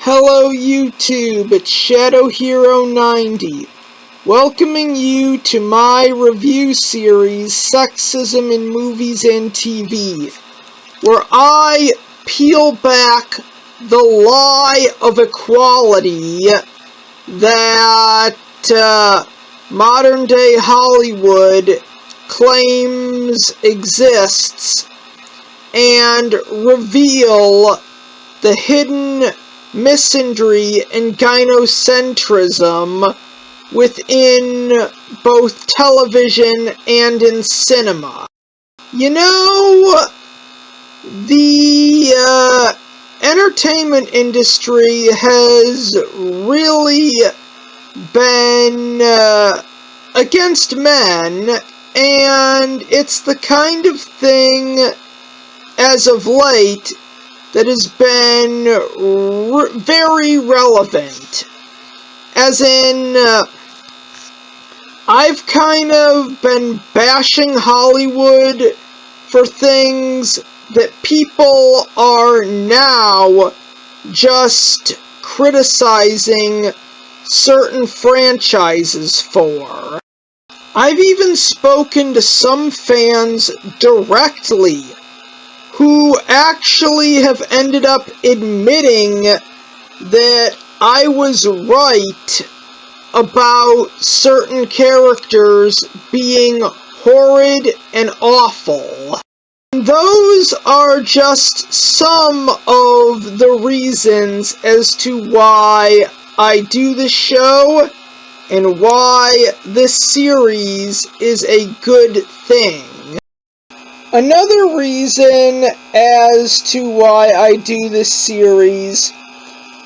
Hello YouTube, it's Shadow Hero 90, welcoming you to my review series, Sexism in Movies and TV, where I peel back the lie of equality that modern-day Hollywood claims exists and reveal the hidden misandry and gynocentrism within both television and in cinema. You know, the entertainment industry has really been against men, and it's the kind of thing, as of late, that has been very relevant. As in, I've kind of been bashing Hollywood for things that people are now just criticizing certain franchises for. I've even spoken to some fans directly who actually have ended up admitting that I was right about certain characters being horrid and awful. And those are just some of the reasons as to why I do this show and why this series is a good thing. Another reason as to why I do this series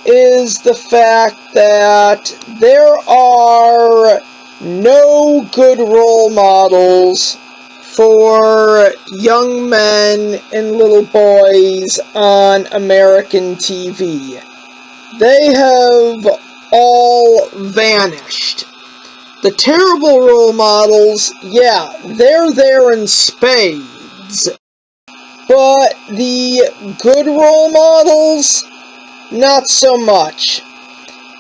is the fact that there are no good role models for young men and little boys on American TV. They have all vanished. The terrible role models, yeah, they're there in spades. But the good role models, not so much.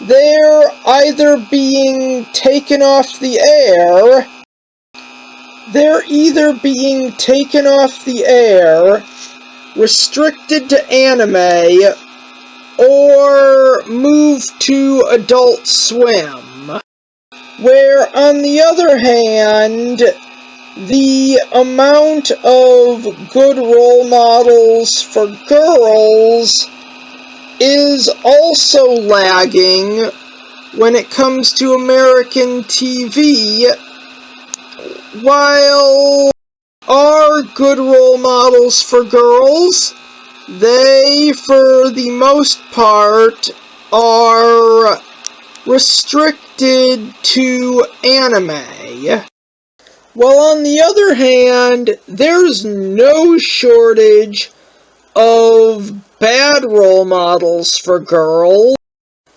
They're either being taken off the air, restricted to anime, or moved to Adult Swim. Where, on the other hand, the amount of good role models for girls is also lagging when it comes to American TV, while our good role models for girls, they, for the most part, are restricted to anime. While on the other hand, there's no shortage of bad role models for girls.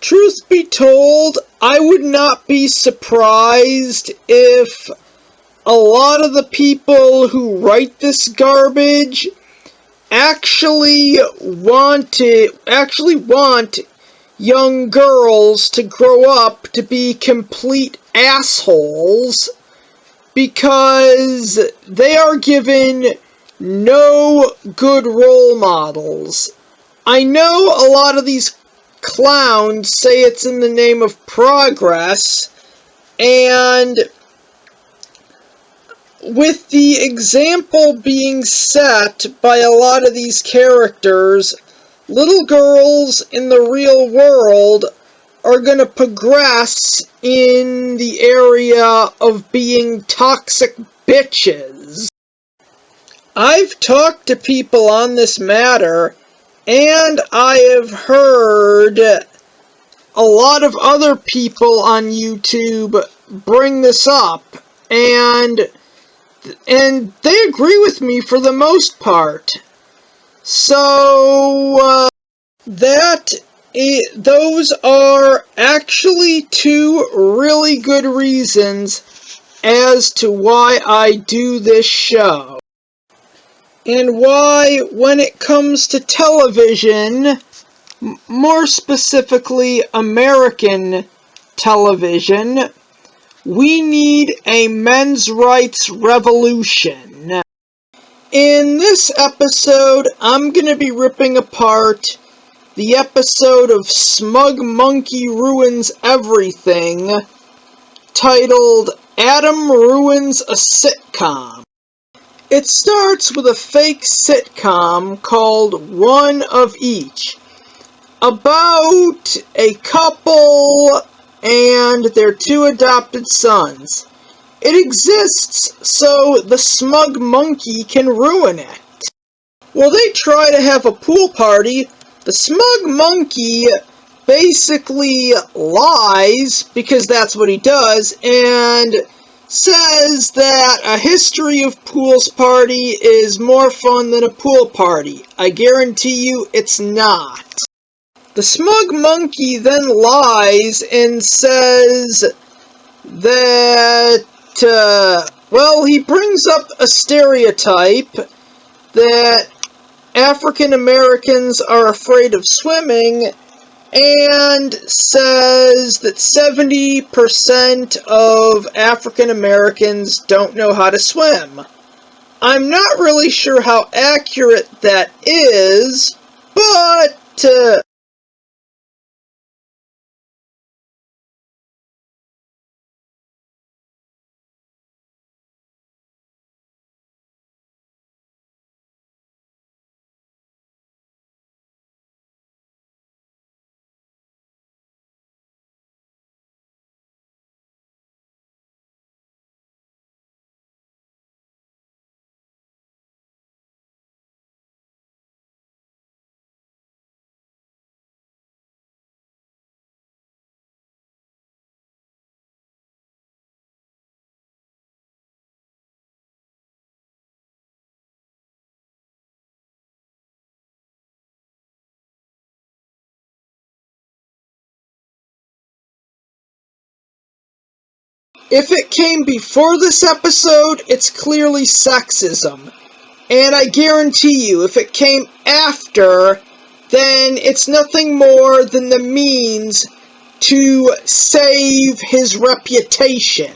Truth be told, I would not be surprised if a lot of the people who write this garbage actually want young girls to grow up to be complete assholes, because they are given no good role models. I know a lot of these clowns say it's in the name of progress, and with the example being set by a lot of these characters, little girls in the real world are going to progress in the area of being toxic bitches. I've talked to people on this matter, and I have heard a lot of other people on YouTube bring this up, and they agree with me for the most part. So, those are actually two really good reasons as to why I do this show. And why, when it comes to television, more specifically American television. We need a men's rights revolution. In this episode, I'm going to be ripping apart the episode of Smug Monkey Ruins Everything, titled Adam Ruins a Sitcom. It starts with a fake sitcom called One of Each, about a couple and their two adopted sons. It exists so the smug monkey can ruin it. While they try to have a pool party, the smug monkey basically lies, because that's what he does, and says that a history of pools party is more fun than a pool party. I guarantee you it's not. The smug monkey then lies and says that, he brings up a stereotype that African Americans are afraid of swimming, and says that 70% of African Americans don't know how to swim. I'm not really sure how accurate that is, but if it came before this episode, it's clearly sexism. And I guarantee you, if it came after, then it's nothing more than the means to save his reputation.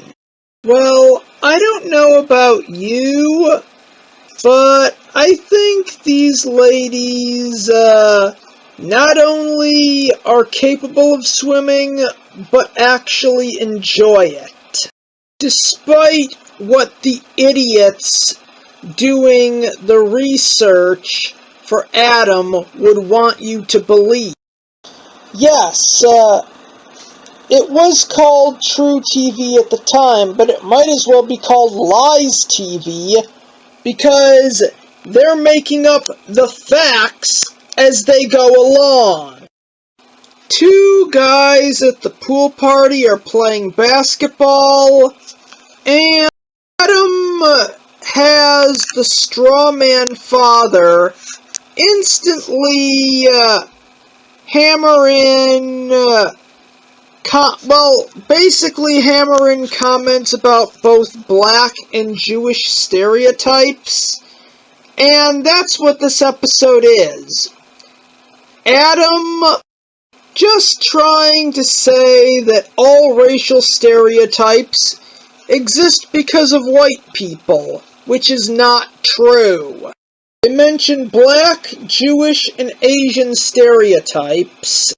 Well, I don't know about you, but I think these ladies, not only are capable of swimming, but actually enjoy it. Despite what the idiots doing the research for Adam would want you to believe. Yes, it was called True TV at the time, but it might as well be called Lies TV, because they're making up the facts as they go along. Two guys at the pool party are playing basketball, and Adam has the straw man father instantly hammer in comments about both black and Jewish stereotypes, and that's what this episode is. Adam just trying to say that all racial stereotypes exist because of white people, which is not true. They mention black, Jewish, and Asian stereotypes,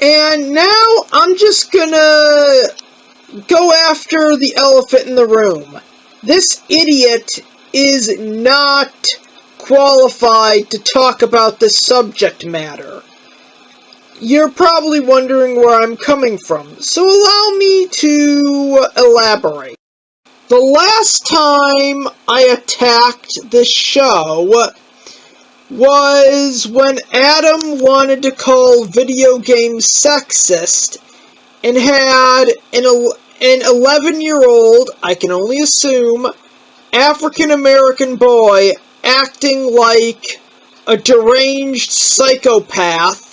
and now I'm just gonna go after the elephant in the room. This idiot is not qualified to talk about this subject matter. You're probably wondering where I'm coming from, so allow me to elaborate. The last time I attacked this show was when Adam wanted to call video games sexist and had an 11-year-old, I can only assume, African-American boy acting like a deranged psychopath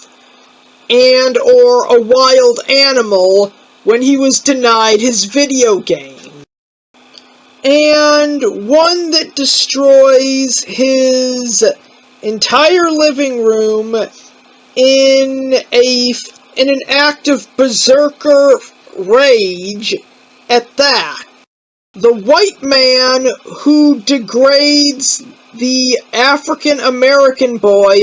and or a wild animal when he was denied his video game. And one that destroys his entire living room in an act of berserker rage at that. The white man who degrades the African American boy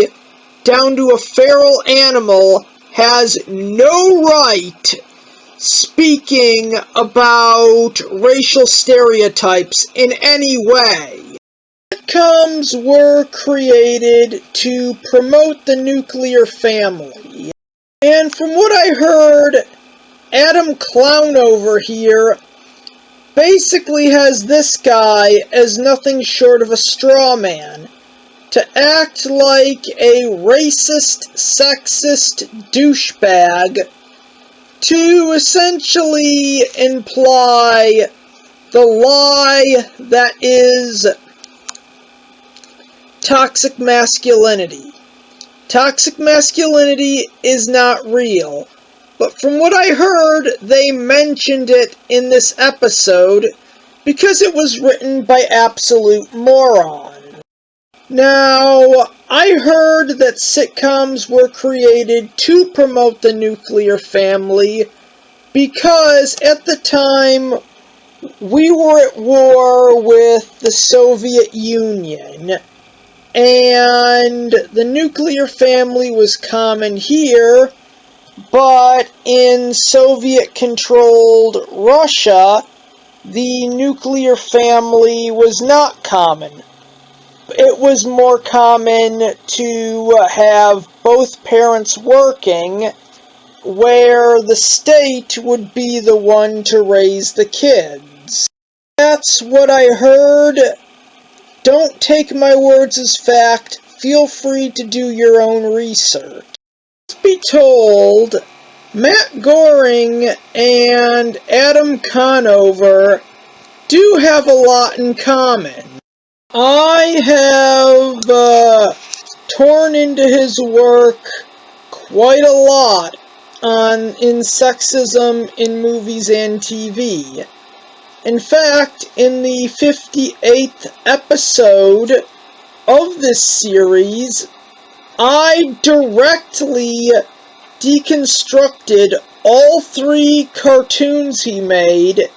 down to a feral animal has no right speaking about racial stereotypes in any way. Sitcoms were created to promote the nuclear family. And from what I heard, Adam Clown over here basically has this guy as nothing short of a straw man to act like a racist, sexist douchebag to essentially imply the lie that is toxic masculinity. Toxic masculinity is not real, but from what I heard, they mentioned it in this episode because it was written by absolute morons. Now, I heard that sitcoms were created to promote the nuclear family because at the time we were at war with the Soviet Union and the nuclear family was common here, but in Soviet-controlled Russia, the nuclear family was not common. It was more common to have both parents working, where the state would be the one to raise the kids. That's what I heard. Don't take my words as fact. Feel free to do your own research. Let's be told, Matt Goring and Adam Conover do have a lot in common. I have torn into his work quite a lot in sexism in movies and TV. In fact, in the 58th episode of this series, I directly deconstructed all 3 cartoons he made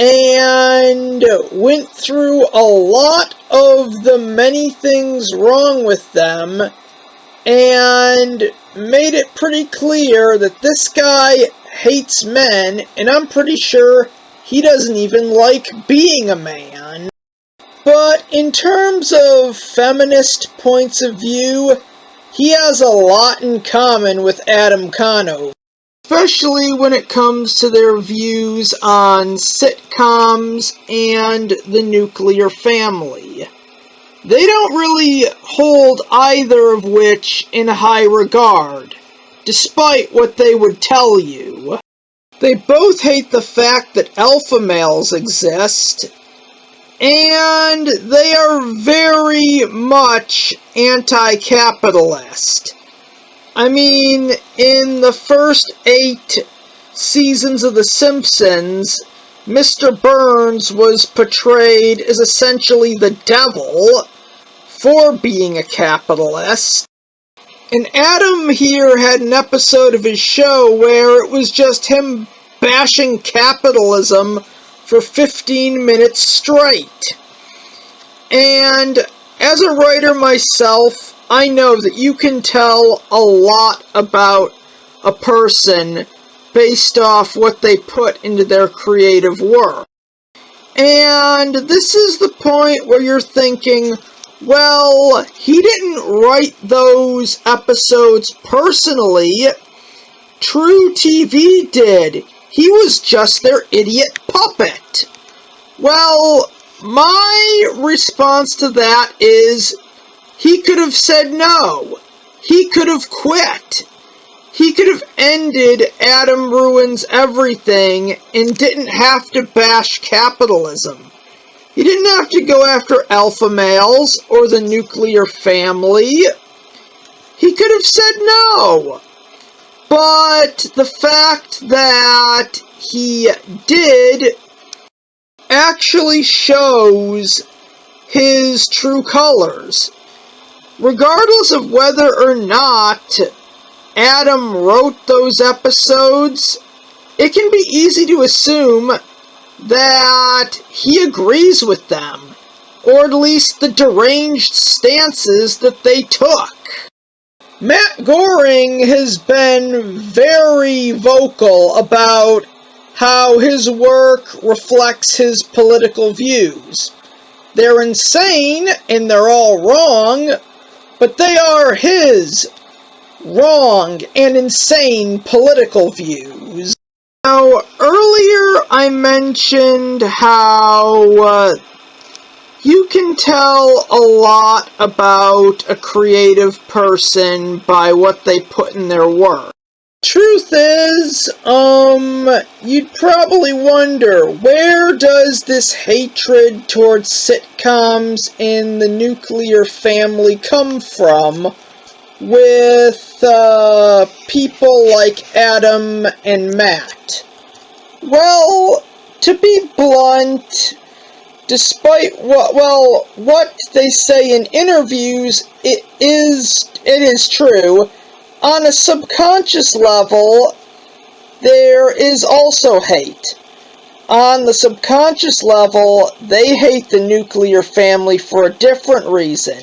and went through a lot of the many things wrong with them and made it pretty clear that this guy hates men, and I'm pretty sure he doesn't even like being a man. But in terms of feminist points of view, he has a lot in common with Adam Conover, especially when it comes to their views on sitcoms and the nuclear family. They don't really hold either of which in high regard, despite what they would tell you. They both hate the fact that alpha males exist, and they are very much anti-capitalist. I mean, in the first 8 seasons of The Simpsons, Mr. Burns was portrayed as essentially the devil for being a capitalist. And Adam here had an episode of his show where it was just him bashing capitalism for 15 minutes straight. And as a writer myself, I know that you can tell a lot about a person based off what they put into their creative work. And this is the point where you're thinking, well, he didn't write those episodes personally. True TV did. He was just their idiot puppet. Well, my response to that is, he could have said no. He could have quit. He could have ended Adam Ruins Everything and didn't have to bash capitalism. He didn't have to go after alpha males or the nuclear family. He could have said no. But the fact that he did actually shows his true colors. Regardless of whether or not Adam wrote those episodes, it can be easy to assume that he agrees with them, or at least the deranged stances that they took. Matt Groening has been very vocal about how his work reflects his political views. They're insane and they're all wrong, but they are his wrong and insane political views. Now, earlier I mentioned how you can tell a lot about a creative person by what they put in their work. Truth is, you'd probably wonder, where does this hatred towards sitcoms and the nuclear family come from with people like Adam and Matt? Well, to be blunt, despite what they say in interviews, it is true. On a subconscious level, there is also hate. On the subconscious level, they hate the nuclear family for a different reason.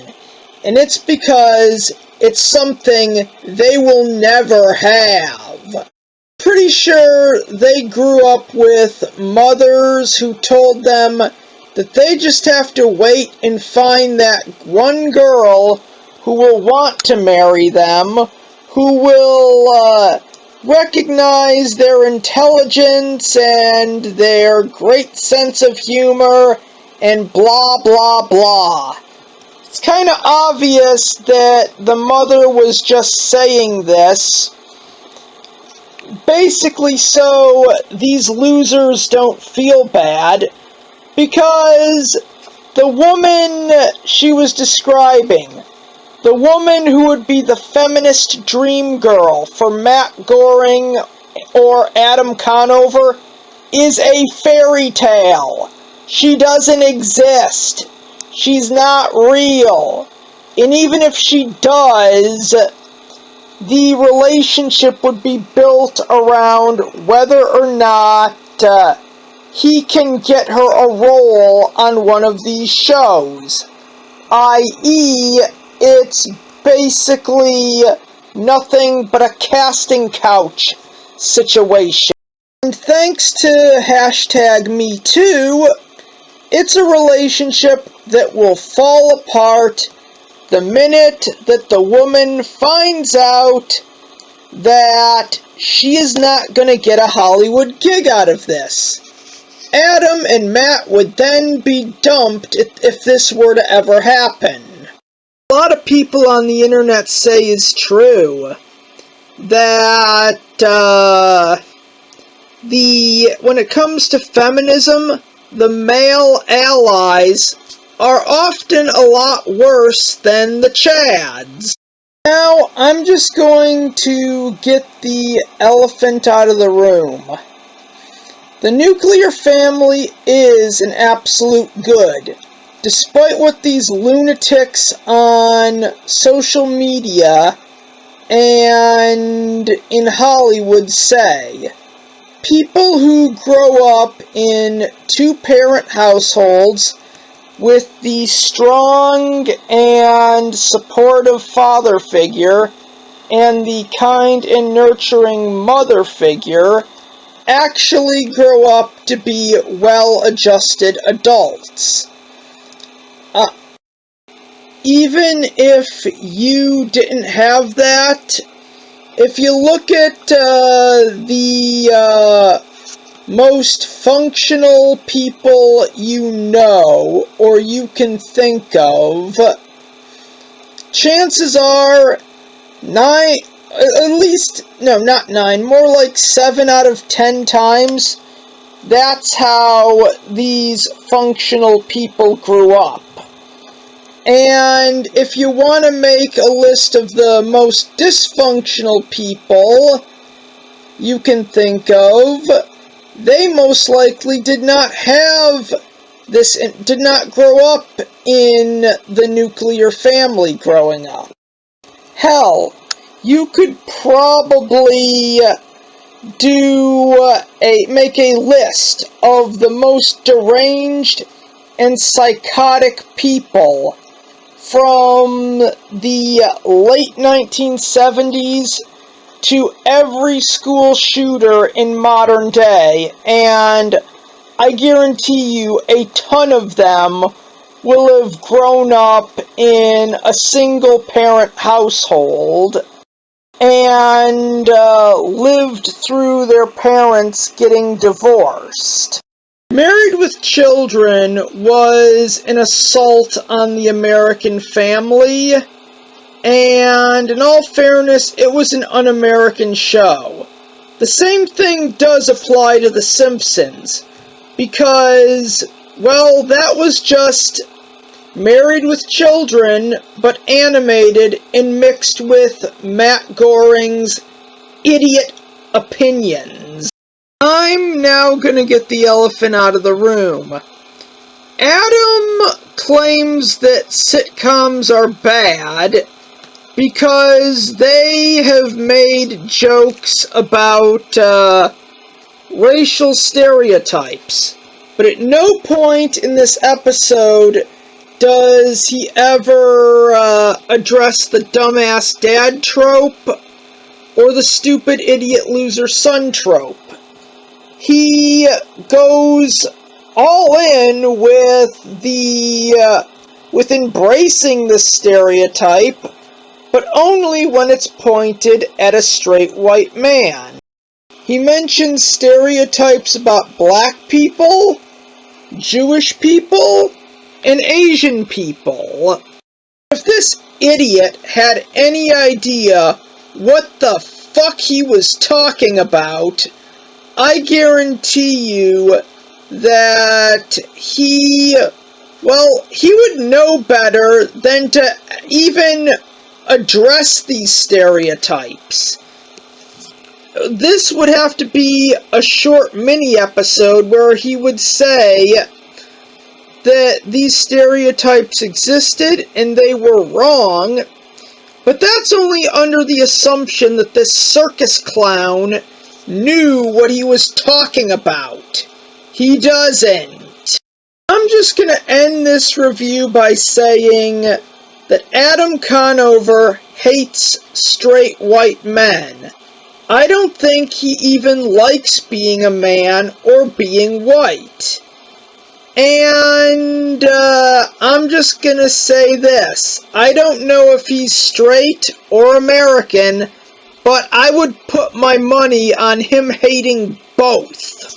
And it's because it's something they will never have. Pretty sure they grew up with mothers who told them that they just have to wait and find that one girl who will want to marry them, who will recognize their intelligence and their great sense of humor, and blah blah blah. It's kind of obvious that the mother was just saying this, basically so these losers don't feel bad, because the woman she was describing, the woman who would be the feminist dream girl for Matt Groening or Adam Conover, is a fairy tale. She doesn't exist. She's not real. And even if she does, the relationship would be built around whether or not he can get her a role on one of these shows. I.e., it's basically nothing but a casting couch situation. And thanks to #MeToo, it's a relationship that will fall apart the minute that the woman finds out that she is not going to get a Hollywood gig out of this. Adam and Matt would then be dumped if this were to ever happen. A lot of people on the internet say is true, that when it comes to feminism, the male allies are often a lot worse than the chads. Now, I'm just going to get the elephant out of the room. The nuclear family is an absolute good, despite what these lunatics on social media and in Hollywood say. People who grow up in two-parent households with the strong and supportive father figure and the kind and nurturing mother figure actually grow up to be well-adjusted adults. Even if you didn't have that, if you look at the most functional people you know or you can think of, chances are more like 7 out of 10 times, that's how these functional people grew up. And if you want to make a list of the most dysfunctional people you can think of, they most likely did not grow up in the nuclear family growing up. Hell, you could probably make a list of the most deranged and psychotic people from the late 1970s to every school shooter in modern day, and I guarantee you a ton of them will have grown up in a single-parent household and lived through their parents getting divorced. Married with Children was an assault on the American family, and in all fairness, it was an un-American show. The same thing does apply to The Simpsons, because, well, that was just Married with Children, but animated and mixed with Matt Goring's idiot opinions. I'm now gonna get the elephant out of the room. Adam claims that sitcoms are bad because they have made jokes about racial stereotypes. But at no point in this episode does he ever address the dumbass dad trope or the stupid idiot loser son trope. He goes all in with embracing the stereotype, but only when it's pointed at a straight white man. He mentions stereotypes about black people, Jewish people, and Asian people. If this idiot had any idea what the fuck he was talking about, I guarantee you that he would know better than to even address these stereotypes. This would have to be a short mini episode where he would say that these stereotypes existed and they were wrong, but that's only under the assumption that this circus clown knew what he was talking about. He doesn't. I'm just gonna end this review by saying that Adam Conover hates straight white men. I don't think he even likes being a man or being white. And I'm just gonna say this. I don't know if he's straight or American, but I would put my money on him hating both.